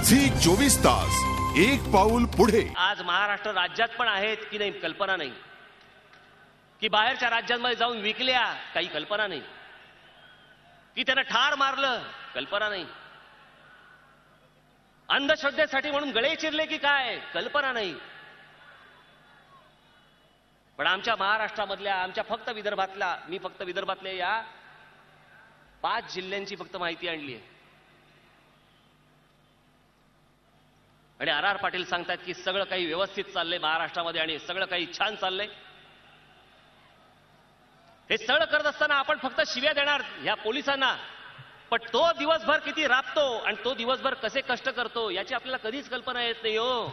Zee 24 तास एक पाऊल पुढे। आज महाराष्ट्र राज्यात पण आहेत की नाही कल्पना नाही, की बाहेरच्या राज्यांमध्ये जाऊन विकल्या काही कल्पना नाही, की त्यांना ठार मारलं कल्पना नाही, अंधश्रद्धेसाठी म्हणून गळे चिरले की काय कल्पना नाही। पण आमच्या महाराष्ट्रामधल्या, आमच्या फक्त विदर्भातल्या, मी फक्त विदर्भातल्या या 5 जिल्ह्यांची फक्त माहिती आणली आहे। आणि आर पाटील सांगतात की सगळं काही व्यवस्थित चाललंय महाराष्ट्रामध्ये आणि सगळं काही छान चाललंय। हे सगळं करत असताना आपण फक्त शिव्या देणार या पोलिसांना, पण तो दिवसभर किती राबतो आणि तो दिवसभर कसे कष्ट करतो याची आपल्याला कधीच कल्पना येत नाही हो।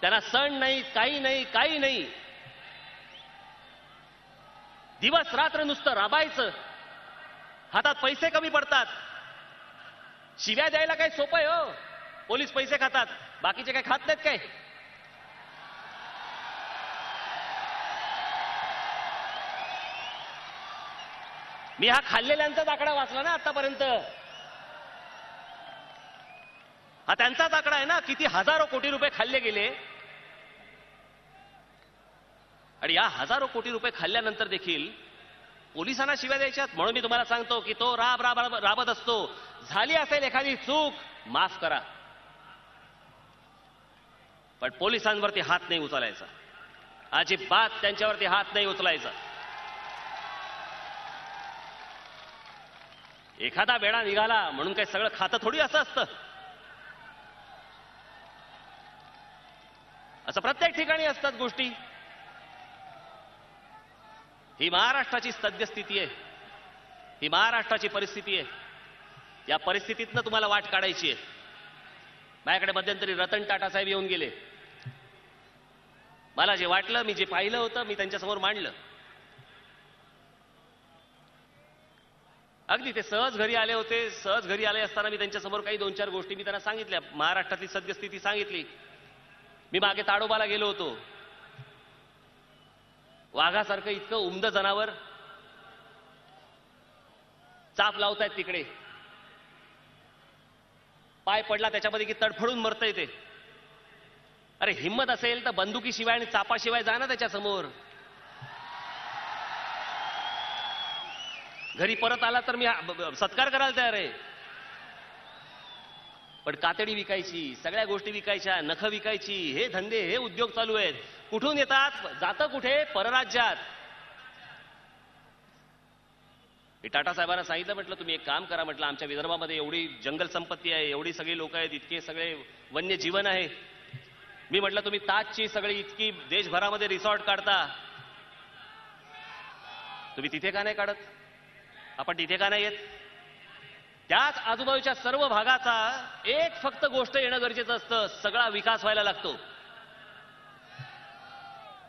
त्यांना सण नाही, काही नाही, काही नाही, दिवस रात्र नुसतं राबायचं, हातात पैसे कमी पडतात। शिव्या द्यायला काही सोपं आहे हो, पोलीस पैसे खातात, बाकीचे काही खात नाहीत काय। मी हा खाल्लेल्यांचाच आकडा वाचला ना आतापर्यंत, हा त्यांचाच आकडा आहे ना, किती हजारो कोटी रुपये खाल्ले गेले। आणि या हजारो कोटी रुपये खाल्ल्यानंतर देखील पोलिसांना शिव्या द्यायच्यात। म्हणून मी तुम्हाला सांगतो की तो राबत असतो, झाली असेल एखादी चूक माफ करा, पण पोलिसांवरती हात नाही उचलायचा, अजिबात त्यांच्यावरती हात नाही उचलायचा। एखादा वेळा निघाला म्हणून काही सगळं खातं थोडी असं असतं, असं प्रत्येक ठिकाणी असतात गोष्टी। ही महाराष्ट्राची सद्यस्थिती आहे, ही महाराष्ट्राची परिस्थिती आहे। या परिस्थितीतनं तुम्हाला वाट काढायची आहे। माझ्याकडे मध्यंतरी रतन टाटा साहेब येऊन गेले, मला जे वाटलं, मी जे पाहिलं होतं मी त्यांच्यासमोर मांडलं। अगदी ते सहज घरी आले होते, सहज घरी आले असताना मी त्यांच्यासमोर काही 2-4 गोष्टी मी त्यांना सांगितल्या, महाराष्ट्रातली सद्यस्थिती सांगितली। मी मागे ताडोबाला गेलो होतो, वाघासारखं इतकं उमदं जनावर चाप लावतायत तिकडे, पाय पडला त्याच्यामध्ये की तडफडून मरतंय ते। अरे हिम्मत असेल तर बंदुकीशिवाय आणि चापाशिवाय जा ना त्याच्यासमोर। घरी परत आला तर मी सत्कार करायला तयार आहे, पण कातडी विकायची, सगळ्या गोष्टी विकायच्या, नख विकायची, हे धंदे, हे उद्योग चालू आहेत। कुठून येतात, जातं कुठे, परराज्यात। मी टाटा साहेबांना सांगितलं, म्हटलं तुम्ही एक काम करा, म्हटलं आमच्या विदर्भामध्ये एवढी जंगल संपत्ती आहे, एवढी सगळी लोक आहेत, इतके सगळे वन्य जीवन आहे, मी म्हटलं तुम्ही ताजची सगळी इतकी देशभरामध्ये रिसॉर्ट काढता, तुम्ही तिथे का नाही काढत, आपण तिथे का नाही येत। त्याच आजूबाजूच्या सर्व भागाचा एक फक्त गोष्ट येणं गरजेचं असतं, सगळा विकास व्हायला लागतो,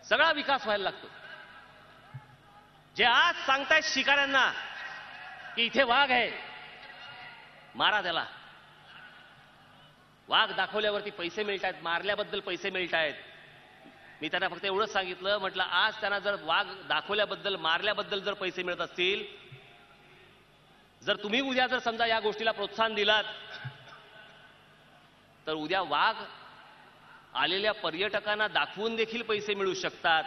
सगळा विकास व्हायला लागतो। जे आज सांगतायत शिकाऱ्यांना की इथे वाघ आहे, मारा त्याला, वाघ दाखवल्यावरती पैसे मिळतायत, मारल्याबद्दल पैसे मिळतायत। मी त्यांना फक्त एवढंच सांगितलं, म्हटलं आज त्यांना जर वाघ दाखवल्याबद्दल, मारल्याबद्दल जर पैसे मिळत असतील, जर तुम्ही उद्या जर समजा या गोष्टीला प्रोत्साहन दिलात, तर उद्या वाघ आलेल्या पर्यटकांना दाखवून देखील पैसे मिळू शकतात।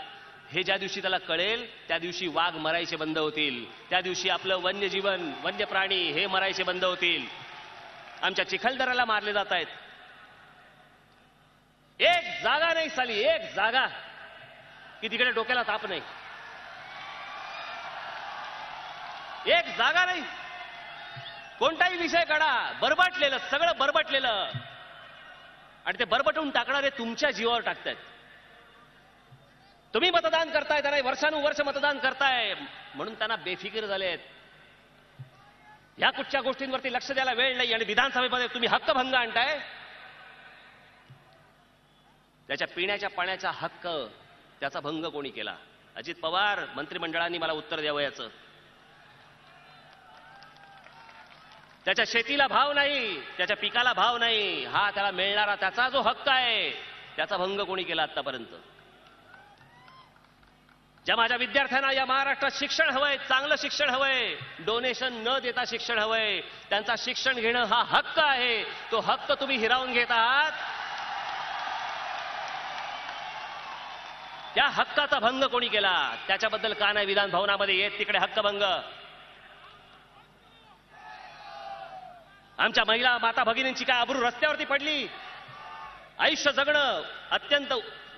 हे ज्या दिवशी त्याला कळेल त्या दिवशी वाघ मरायचे बंद होतील, त्या दिवशी आपलं वन्यजीवन, वन्य प्राणी हे मरायचे बंद होतील। आमच्या चिखलदऱ्याला मारले जात आहेत, एक जागा नाही साली, एक जागा की तिकडे डोक्याला ताप नाही, एक जागा नाही। कोणताही विषय काढा, बरबटलेलं, सगळं बरबटलेलं, आणि ते बरबटून टाकणारे तुमच्या जीवावर टाकतायत। तुम्ही मतदान करताय, त्यांना वर्षानुवर्ष मतदान करताय, म्हणून त्यांना बेफिकीर झालेत। ह्या कुठच्या गोष्टींवरती लक्ष द्यायला वेळ नाही, आणि विधानसभेमध्ये तुम्ही हक्कभंग आणताय। त्याच्या पिण्याच्या पाण्याचा हक्क, त्याचा भंग कोणी केला? अजित पवार मंत्रिमंडळाने मला उत्तर द्यावं याचं। त्याच्या शेतीला भाव नाही, त्याच्या पिकाला भाव नाही, हा त्याला मिळणारा त्याचा जो हक्क आहे त्याचा भंग कोणी केला आतापर्यंत? ज्या माझ्या विद्यार्थ्यांना या महाराष्ट्रात शिक्षण हवंय, चांगलं शिक्षण हवंय, डोनेशन न देता शिक्षण हवंय, त्यांचा शिक्षण घेणं हा हक्क आहे. तो हक्क तुम्ही हिरावून घेत आहात. त्या हक्काचा भंग कोणी केला त्याच्याबद्दल का नाही विधान भवनामध्ये येत तिकडे हक्कभंग. आमच्या महिला माता भगिनींची काय अब्रू रस्त्यावरती पडली. आयुष्य जगणं, अत्यंत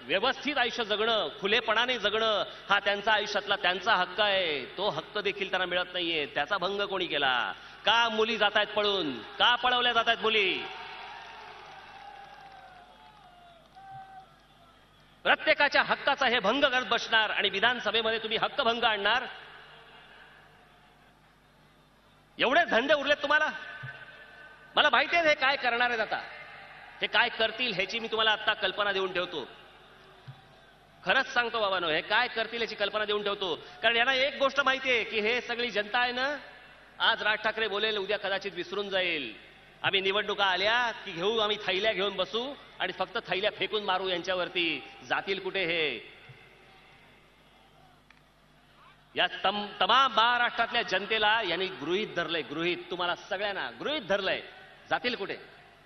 व्यवस्थित आयुष्य जगणं, खुलेपणाने जगणं हा त्यांचा आयुष्यातला त्यांचा हक्क आहे. तो हक्क देखील त्यांना मिळत नाहीये. त्याचा भंग कोणी केला? का मुली जात आहेत पळून? का पळवल्या जात आहेत मुली? प्रत्येकाच्या हक्काचा हे भंग करत बसणार आणि विधानसभेमध्ये तुम्ही हक्कभंग आणणार. एवढे धंदे उरलेत तुम्हाला. मला माहिती आहे हे काय करणार आहेत. आता हे काय करतील ह्याची मी तुम्हाला आता कल्पना देऊन ठेवतो. खरंच सांगतो बाबांनो, हे काय करतील याची कल्पना देऊन ठेवतो. कारण यांना एक गोष्ट माहिती आहे की हे सगळी जनता आहे ना, आज राज ठाकरे बोलेल, उद्या कदाचित विसरून जाईल. आम्ही निवडणुका आल्या की घेऊ, आम्ही थैल्या घेऊन बसू आणि फक्त थैल्या फेकून मारू यांच्यावरती. जातील कुठे हे? या तमाम महाराष्ट्रातल्या जनतेला यांनी गृहीत धरलंय. गृहीत, तुम्हाला सगळ्यांना गृहीत धरलंय. जातील कुठे?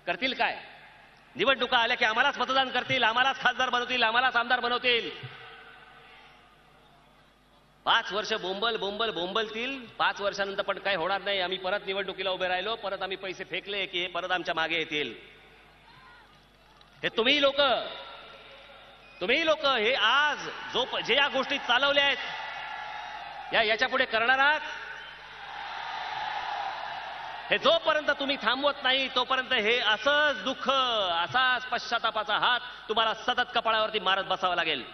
करतील काय? निवडणुका आल्या की आम्हालाच मतदान करतील, आम्हालाच खासदार बनवतील, आम्हालाच आमदार बनवतील. 5 वर्ष बोंबल बोंबल बोंबलतील. 5 वर्षानंतर पण काही होणार नाही. आम्ही परत निवडणुकीला उभे राहिलो, परत आम्ही पैसे फेकले की हे परत आमच्या मागे येतील. हे तुम्ही लोक हे आज जे या गोष्टी चालवल्या आहेत याच्या पुढे करणार आहात. हे जोपर्यंत तुम्ही थांबवत नाही तोपर्यंत हे असंच दुःख, असाच पश्चातापाचा हात तुम्हाला सतत कपाळावरती मारत बसावं लागेल.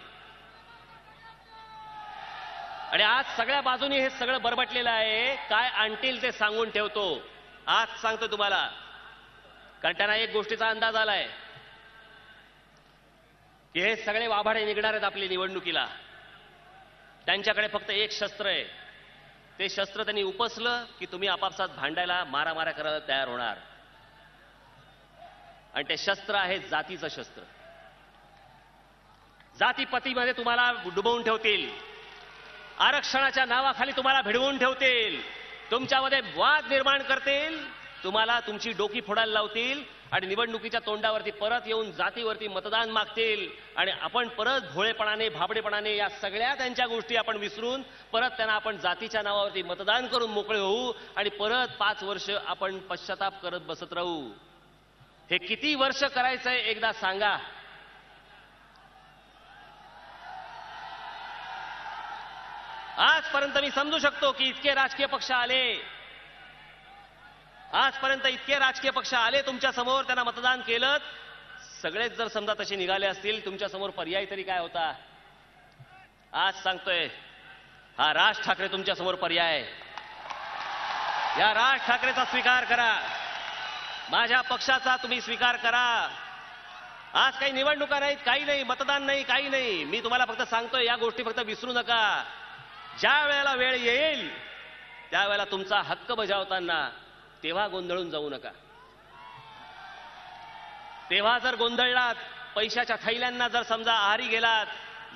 आणि आज सगळ्या बाजूनी हे सगळं बरबटलेलं आहे. काय आणतील ते सांगून ठेवतो. आज सांगतो तुम्हाला, कारण त्यांना एक गोष्टीचा अंदाज आलाय की हे सगळे वाभाडे निघणार आहेत आपली निवडणुकीला. त्यांच्याकडे फक्त एक शस्त्र आहे. ते शस्त्र त्यांनी उपसलं की तुम्ही आपापसात भांडायला, मारामाऱ्या करायला तयार होणार. आणि ते शस्त्र आहे जातीचं शस्त्र. जातीपतीमध्ये तुम्हाला डुबवून ठेवतील. आरक्षणाच्या नावाखाली तुम्हाला भिडवून ठेवतील. तुमच्यामध्ये वाद निर्माण करतील. तुम्हाला तुमची डोकी फोडायला लावतील आणि निवडणुकीच्या तोंडावरती परत येऊन जातीवरती मतदान मागतील. आणि आपण परत भोळेपणाने, भाबडेपणाने या सगळ्या त्यांच्या गोष्टी आपण विसरून परत त्यांना आपण जातीच्या नावावरती मतदान करून मोकळे होऊ आणि परत 5 वर्ष आपण पश्चाताप करत बसत राहू. हे किती वर्ष करायचंय एकदा सांगा. आजपर्यंत मी समजू शकतो की इतके राजकीय पक्ष आले, आजपर्यंत इतके राजकीय पक्ष आले तुमच्या समोर, त्यांना मतदान केलं. सगळेच जर समजा तसे निघाले असतील, तुमच्या समोर पर्याय तरी काय होता? आज सांगतोय, हा राज ठाकरे तुमच्या समोर पर्याय आहे. या राज ठाकरेचा स्वीकार करा. माझ्या पक्षाचा तुम्ही स्वीकार करा. आज काही निवडणुका नाहीत, काही नाही, मतदान नाही, काही नाही. मी तुम्हाला फक्त सांगतोय या गोष्टी फक्त विसरू नका. ज्या वेळेला वेळ येईल त्यावेळेला तुमचा हक्क बजावताना तेव्हा गोंधळून जाऊ नका. तेव्हा जर गोंधळलात, पैशाच्या थैल्यांना जर समजा आहारी गेलात,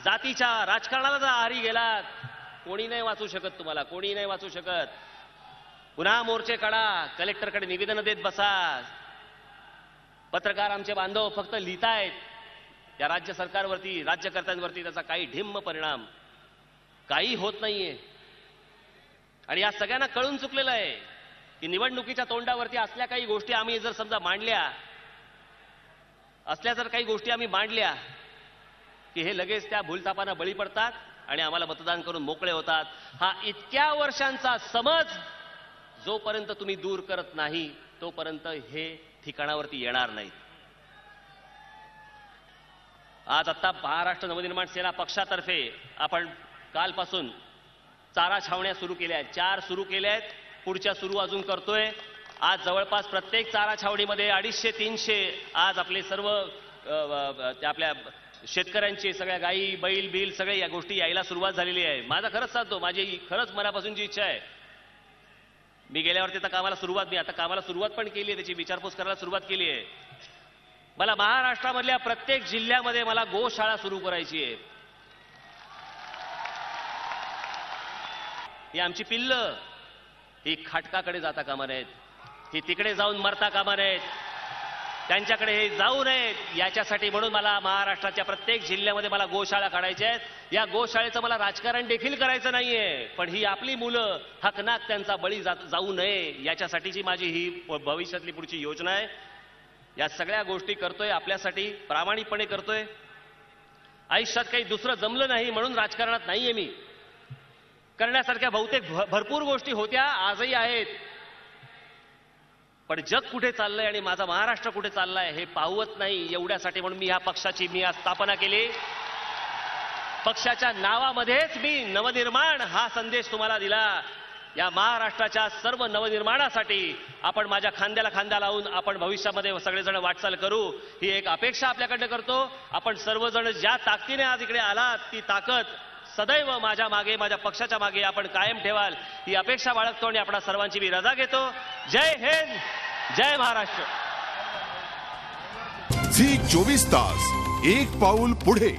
जातीच्या राजकारणाला जर आहारी गेलात, कोणी नाही वाचू शकत तुम्हाला. कोणी नाही वाचू शकत. पुन्हा मोर्चे काढा, कलेक्टरकडे निवेदन देत बसा. पत्रकार आमचे बांधव फक्त लिहितायत. या राज्य सरकारवरती, राज्यकर्त्यांवरती त्याचा काही ढिम्म परिणाम काही होत नाहीये. आणि या सगळ्यांना कळून चुकलेलं आहे की निवडणुकीच्या तोंडावरती असल्या काही गोष्टी आम्ही जर समजा मांडल्या, असल्या जर काही गोष्टी आम्ही मांडल्या की हे लगेच त्या भूलथापांना बळी पडतात आणि आम्हाला मतदान करून मोकळे होतात. हा इतक्या वर्षांचा समज जोपर्यंत तुम्ही दूर करत नाही तोपर्यंत हे ठिकाणावरती येणार नाहीत. आज आता महाराष्ट्र नवनिर्माण सेना पक्षातर्फे आपण कालपासून चारा छावण्या सुरू केल्या आहेत. 4 सुरू केल्या आहेत, पुढच्या सुरू अजून करतोय. आज जवळपास प्रत्येक चारा छावणीमध्ये 250-300 आज आपले सर्व आपल्या शेतकऱ्यांचे सगळ्या गायी, बैल बिल सगळे या गोष्टी यायला सुरुवात झालेली आहे. माझा खरंच सांगतो, माझी खरंच मनापासूनची इच्छा आहे. मी गेल्यावरती आता कामाला सुरुवात पण केली आहे, त्याची विचारपूस करायला सुरुवात केली आहे. मला महाराष्ट्रामधल्या प्रत्येक जिल्ह्यामध्ये मला गोशाळा सुरू करायची आहे. ही आमची पिल्लं ही खाटकाकडे जाता कामा नयेत, ही तिकडे जाऊन मरता कामा नयेत, त्यांच्याकडे हे जाऊ नयेत. याच्यासाठी म्हणून मला महाराष्ट्राच्या प्रत्येक जिल्ह्यामध्ये मला गोशाळा काढायच्या आहेत. या गोशाळेचं मला राजकारण देखील करायचं नाहीये, पण ही आपली मुलं हकनाक त्यांचा बळी जाऊ नये याच्यासाठीची माझी ही भविष्यातली पुढची योजना आहे. या सगळ्या गोष्टी करतोय आपल्यासाठी, प्रामाणिकपणे करतोय. आयुष्यात काही दुसरं जमलं नाही म्हणून राजकारणात नाहीये मी. करण्यासारख्या बहुतेक भरपूर गोष्टी होत्या, आजही आहेत. पण जग कुठे चाललंय आणि माझा महाराष्ट्र कुठे चाललाय हे पाहवत नाही. एवढ्यासाठी म्हणून मी ह्या पक्षाची आज स्थापना केली. पक्षाच्या नावामध्येच मी नवनिर्माण हा संदेश तुम्हाला दिला. या महाराष्ट्राच्या सर्व नवनिर्माणासाठी आपण माझ्या खांद्याला खांदा लावून आपण भविष्यामध्ये सगळेजण वाटचाल करू ही एक अपेक्षा आपल्याकडनं करतो. आपण सर्वजण ज्या ताकदीने आज इकडे आलात ती ताकद सदैव माझ्या मागे, माझ्या पक्षाच्या मागे आपण कायम ठेवाल ही अपेक्षा बाळगतो आणि आपणा सर्वांची मी रजा घेतो. जय हिंद, जय महाराष्ट्र. झी 24 तास एक पाऊल पुढे.